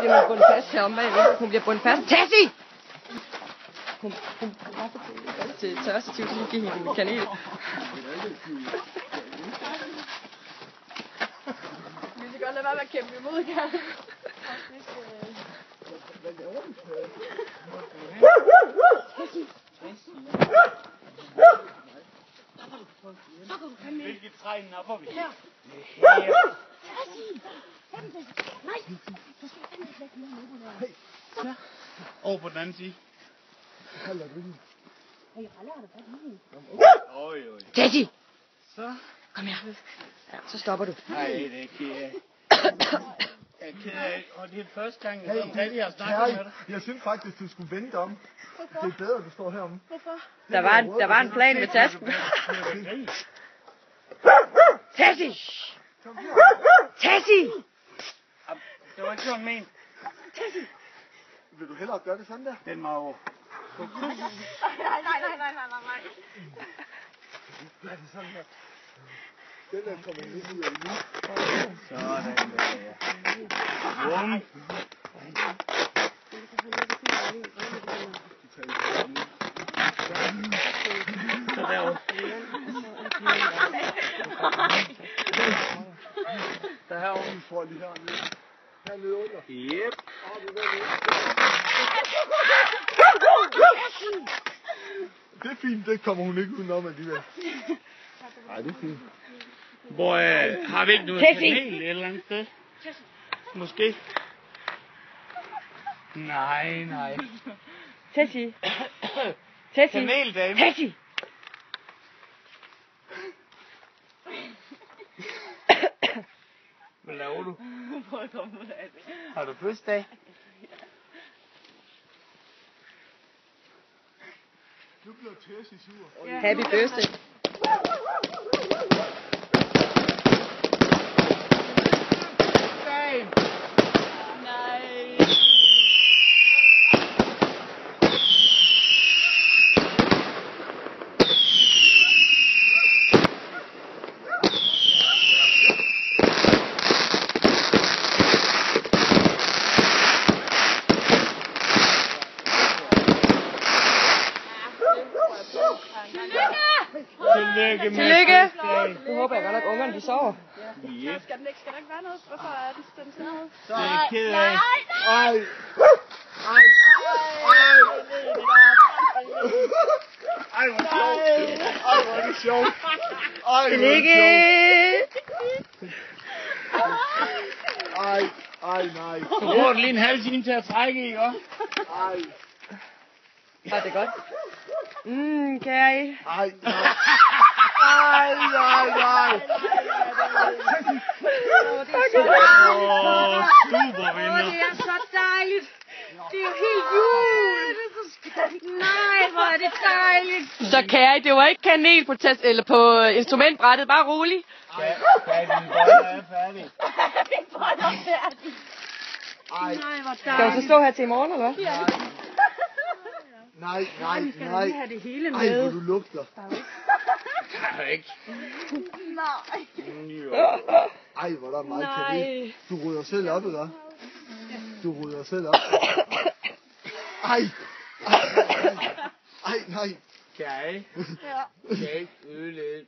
bliver hun bundet fast herom bagved. Hun bliver bundet fast. Tessie! Hun var så til tørstetiv, så lige give hende med kanel. Vi skal godt lade være med at kæmpe imod, Kjær. Hvilket træ napper vi? Her. Her. Nej, du skal fandme slet ikke med naboen. Over på den anden side. Tessie! Så. Kom her. Ja, så stopper du. Nej, det er ked af. Jeg er ked af, og det er første gang, jeg sådan rigtig har snakket med dig. Jeg synes faktisk, du skulle vente om. Det er bedre, du står heromme. Hvorfor? Der var en plan med tasken. Tessie! Tessie! Det var ikke sådan ment. Tessie! Vil du hellere gøre det sådan der? Den var over. Nej. Ja, det er sådan her. Den der kommer lidt ud af nu. Sådan der, ja. Bum. Så derovre. Der er herovre, vi får lige hernede. Hernede under. Yep. Det er fint, det kommer hun ikke udenom alligevel. Nej, det er fint. Hvor har vi ikke noget kanel et eller andet sted? Måske. Nej. Tessie! Tessie! Kaneldame. Tessie! Hvad laver du? Prøv at komme ud af det. Har du fødselsdag? Nu bliver Tessie sur. Happy birthday. Nej. Tillykke med Tillykke! fødselsdagen. Nu håber jeg godt nok, ungerne de sover. Yep. Skal der ikke være noget? Hvorfor er den sådan noget? Det er jeg ked af. Ej! Ej, hvor er det sjovt! Ej, hvor er det Tillykke! sjovt! Ej, nej. Så bruger du lige en halv time til at trække, ikke også? Ej, Var det godt? Kære. ej, nej. Ej, nej. Super vinder. Det er så dejligt. Det er jo helt jul. Nej, hvor er det dejligt. Så kære, det var ikke kanel på, eller på instrumentbrættet. Bare rolig. Ja, din bolle er færdig. Ej, Nej, hvor dejligt. Skal du så stå her til i morgen, eller hvad? nej. Vi skal lige have det hele Ej, hvor med. du lugter. Kan ikke. Ej, hvor der er meget Nej. kanel. Du rydder selv op, eller? Du rydder selv op. Ej. Ej, nej. Kan I? Ja. Kan I ikke ødelægge